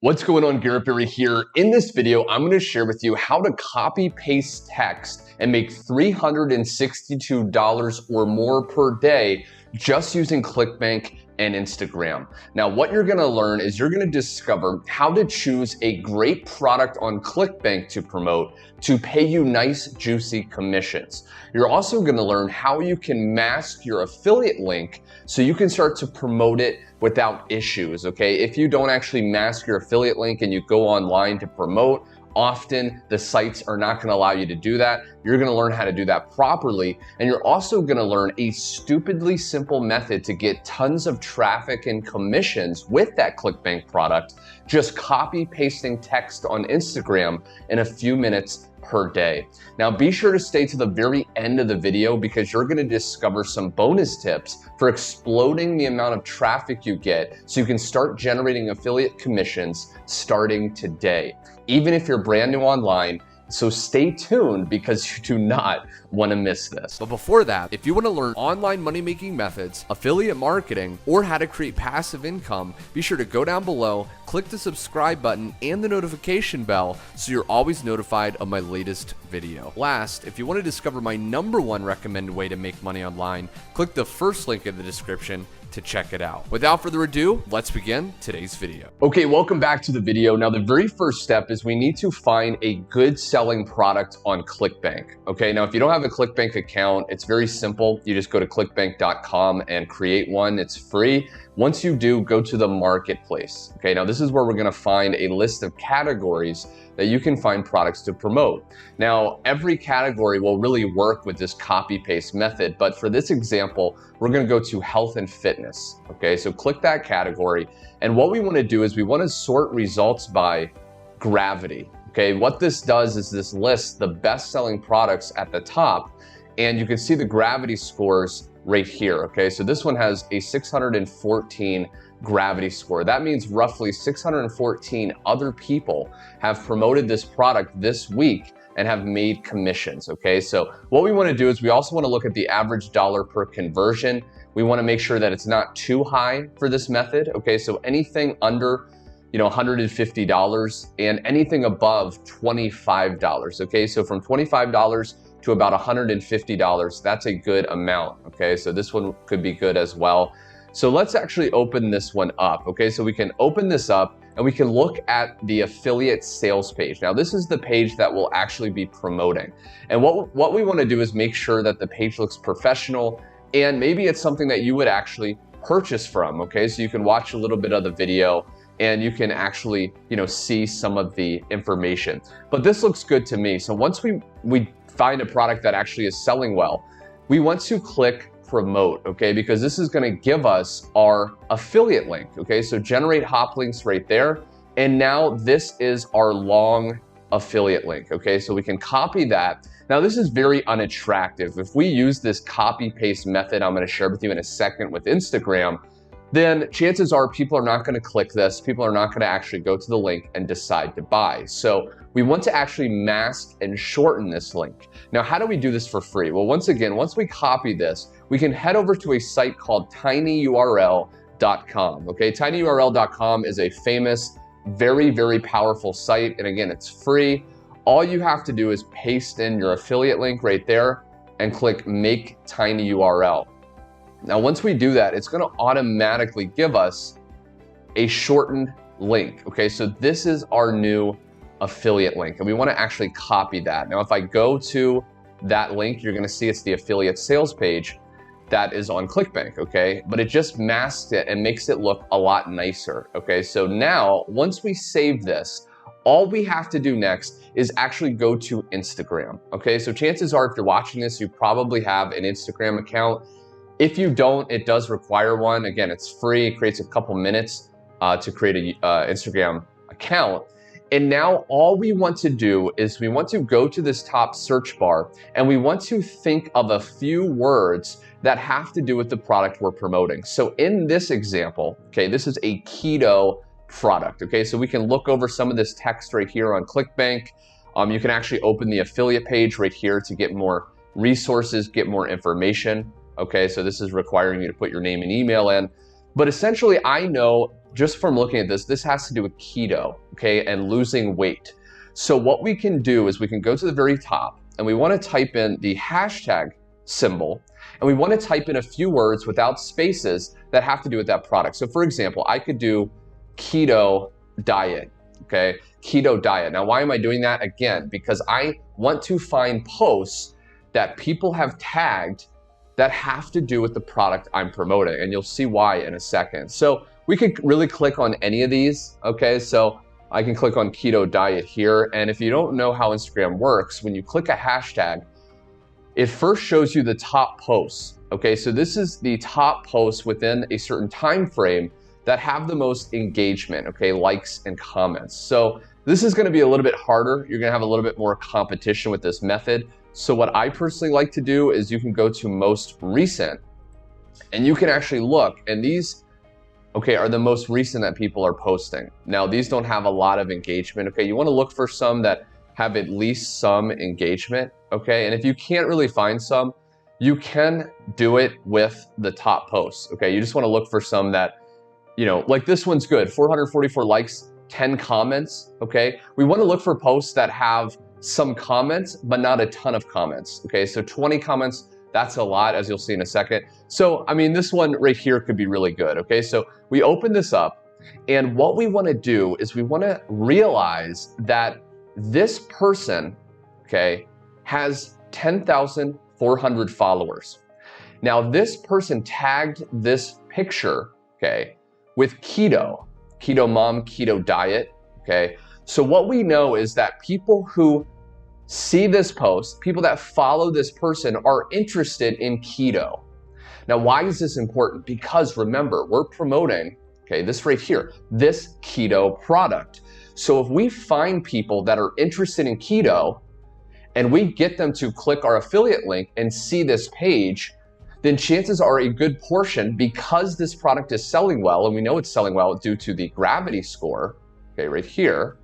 What's going on, Garrett here. In this video, I'm going to share with you how to copy paste text and make $362 or more per day just using Clickbank and Instagram. Now, what you're going to learn is you're going to discover how to choose a great product on Clickbank to promote to pay you nice, juicy commissions. You're also going to learn how you can mask your affiliate link so you can start to promote it without issues, okay? If you don't actually mask your affiliate link and you go online to promote, often the sites are not going to allow you to do that. You're going to learn how to do that properly, and you're also going to learn a stupidly simple method to get tons of traffic and commissions with that Clickbank product, just copy pasting text on Instagram in a few minutes per day. Now, be sure to stay to the very end of the video because you're going to discover some bonus tips for exploding the amount of traffic you get so you can start generating affiliate commissions starting today, even if you're brand new online. So stay tuned because you do not want to miss this. But before that, if you want to learn online money-making methods, affiliate marketing, or how to create passive income, be sure to go down below, click the subscribe button and the notification bell so you're always notified of my latest video. Last, if you want to discover my #1 recommended way to make money online, click the first link in the description to check it out. Without further ado, let's begin today's video. Okay, welcome back to the video. Now, the very first step is we need to find a good selling product on Clickbank. Okay, now if you don't have a Clickbank account, it's very simple. You just go to clickbank.com and create one. It's free. Once you do, go to the marketplace. Okay, now this is where we're gonna find a list of categories that you can find products to promote. Now, every category will really work with this copy paste method, but for this example, we're gonna go to health and fitness. Okay, so click that category. And what we wanna do is we wanna sort results by gravity. Okay, what this does is this lists the best selling products at the top, and you can see the gravity scores right here. Okay, so this one has a 614 gravity score. That means roughly 614 other people have promoted this product this week and have made commissions. Okay, so what we want to do is we also want to look at the average dollar per conversion. We want to make sure that it's not too high for this method. Okay, so anything under $150 and anything above $25. Okay, so from $25 to about $150, that's a good amount. Okay, so this one could be good as well. So let's actually open this one up. Okay, so we can open this up and we can look at the affiliate sales page. Now, this is the page that we'll actually be promoting. And what we want to do is make sure that the page looks professional, and maybe it's something that you would actually purchase from. Okay, so you can watch a little bit of the video and you can actually, see some of the information. But this looks good to me. So once we find a product that actually is selling well, we want to click promote, okay, because this is going to give us our affiliate link. Okay, so generate hop links right there, and now this is our long affiliate link. Okay, so we can copy that. Now, this is very unattractive. If we use this copy paste method I'm going to share with you in a second with Instagram, then chances are people are not going to click this. People are not going to actually go to the link and decide to buy. So we want to actually mask and shorten this link. Now, how do we do this for free? Well, once again, once we copy this, we can head over to a site called tinyurl.com. Okay, tinyurl.com is a famous, very, very powerful site. And again, it's free. All you have to do is paste in your affiliate link right there and click Make Tiny URL. Now, once we do that, it's going to automatically give us a shortened link. Okay, so this is our new affiliate link, and we want to actually copy that. Now, if I go to that link, you're going to see it's the affiliate sales page that is on Clickbank. Okay, but it just masks it and makes it look a lot nicer. Okay, so now once we save this, all we have to do next is actually go to Instagram. Okay, so chances are if you're watching this, you probably have an Instagram account. If you don't, it does require one. Again, it's free. It creates a couple minutes to create an Instagram account. And now all we want to do is we want to go to this top search bar and we want to think of a few words that have to do with the product we're promoting. So in this example, okay, this is a keto product. Okay, so we can look over some of this text right here on Clickbank. You can actually open the affiliate page right here to get more resources, get more information. Okay, so this is requiring you to put your name and email in. But essentially, I know just from looking at this, this has to do with keto, okay, and losing weight. So what we can do is we can go to the very top and we want to type in the hashtag symbol, and we want to type in a few words without spaces that have to do with that product. So for example, I could do keto diet, okay, keto diet. Now, why am I doing that? Again, because I want to find posts that people have tagged that have to do with the product I'm promoting, and you'll see why in a second. So we could really click on any of these, okay? So I can click on keto diet here, and if you don't know how Instagram works, when you click a hashtag, it first shows you the top posts, okay? So this is the top posts within a certain time frame that have the most engagement, okay, likes and comments. So this is gonna be a little bit harder. You're gonna have a little bit more competition with this method. So what I personally like to do is you can go to most recent, and you can actually look, and these, okay, are the most recent that people are posting. Now, these don't have a lot of engagement, okay? You wanna look for some that have at least some engagement, okay? And if you can't really find some, you can do it with the top posts, okay? You just wanna look for some that, you know, like this one's good, 444 likes, 10 comments, okay? We wanna look for posts that have some comments, but not a ton of comments, okay? So 20 comments, that's a lot, as you'll see in a second. So, I mean, this one right here could be really good, okay? So we open this up, and what we wanna do is we wanna realize that this person, okay, has 10,400 followers. Now, this person tagged this picture, okay, with keto mom, keto diet, okay? So what we know is that people who see this post, people that follow this person are interested in keto. Now, why is this important? Because remember, we're promoting, okay, this right here, this keto product. So if we find people that are interested in keto and we get them to click our affiliate link and see this page, then chances are a good portion, because this product is selling well, and we know it's selling well due to the gravity score, okay, right here,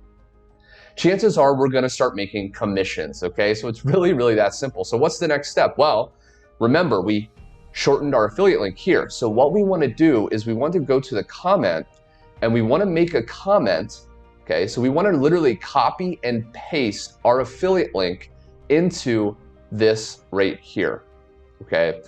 chances are we're gonna start making commissions, okay? So it's really, really that simple. So what's the next step? Well, remember, we shortened our affiliate link here. So what we wanna do is we want to go to the comment, and we wanna make a comment, okay? So we wanna literally copy and paste our affiliate link into this right here, okay?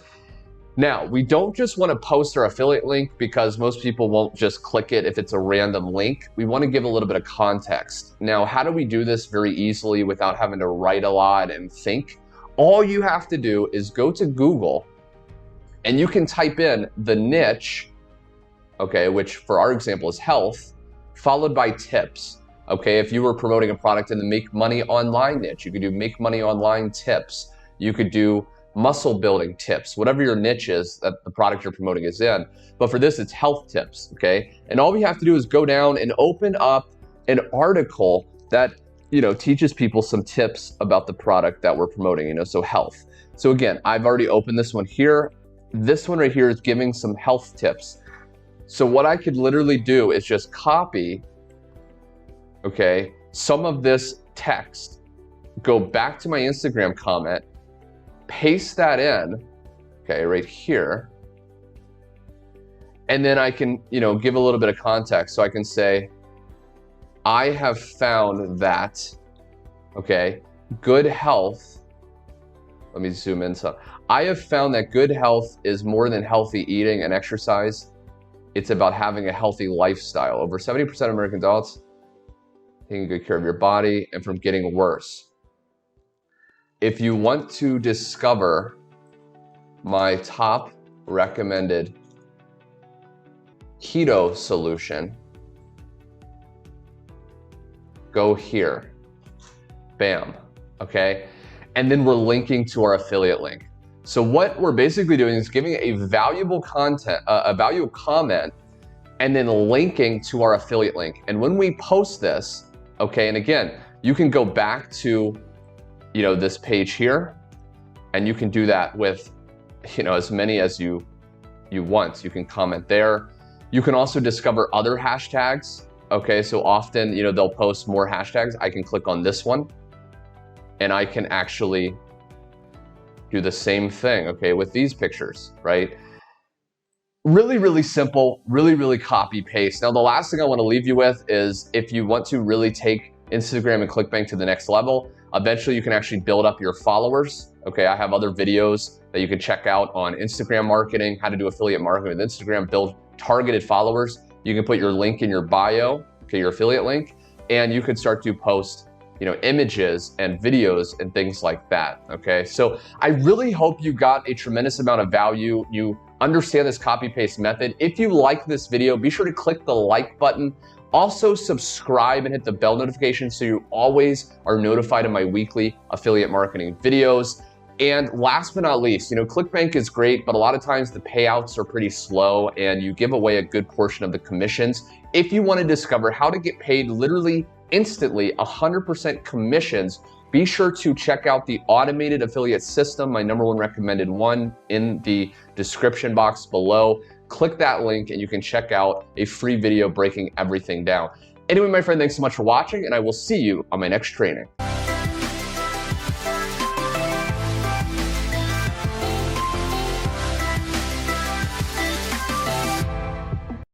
Now, we don't just want to post our affiliate link because most people won't just click it if it's a random link. We want to give a little bit of context. Now, how do we do this very easily without having to write a lot and think? All you have to do is go to Google, and you can type in the niche, okay, which for our example is health, followed by tips. Okay, if you were promoting a product in the make money online niche, you could do make money online tips. You could do muscle building tips, whatever your niche is that the product you're promoting is in. But for this, it's health tips, okay? And all we have to do is go down and open up an article that, you know, teaches people some tips about the product that we're promoting, you know, so health. So again, I've already opened this one here. This one right here is giving some health tips. So what I could literally do is just copy, okay, some of this text, go back to my Instagram comment, paste that in, okay, right here. And then I can, you know, give a little bit of context. So I can say, I have found that, okay, good health, let me zoom in some. I have found that good health is more than healthy eating and exercise. It's about having a healthy lifestyle. Over 70% of American adults taking good care of your body and from getting worse. If you want to discover my top recommended keto solution, go here, bam, okay? And then we're linking to our affiliate link. So what we're basically doing is giving a valuable content, a valuable comment, and then linking to our affiliate link. And when we post this, okay, and again, you can go back to, you know, this page here, and you can do that with, you know, as many as you want. You can comment there. You can also discover other hashtags. Okay, so often, you know, they'll post more hashtags. I can click on this one, and I can actually do the same thing, okay, with these pictures, right? Really, really simple, really copy paste. Now, the last thing I want to leave you with is if you want to really take Instagram and ClickBank to the next level, eventually you can actually build up your followers. Okay, I have other videos that you can check out on Instagram marketing, how to do affiliate marketing with Instagram, build targeted followers. You can put your link in your bio, okay, your affiliate link, and you can start to post, you know, images and videos and things like that, okay? So I really hope you got a tremendous amount of value. You understand this copy paste method. If you like this video, be sure to click the like button. Also subscribe and hit the bell notification so you always are notified of my weekly affiliate marketing videos. And last but not least, you know, ClickBank is great, but a lot of times the payouts are pretty slow and you give away a good portion of the commissions. If you want to discover how to get paid literally instantly 100% commissions, be sure to check out the automated affiliate system, my #1 recommended one, in the description box below. Click that link and you can check out a free video breaking everything down. Anyway, my friend, thanks so much for watching, and I will see you on my next training.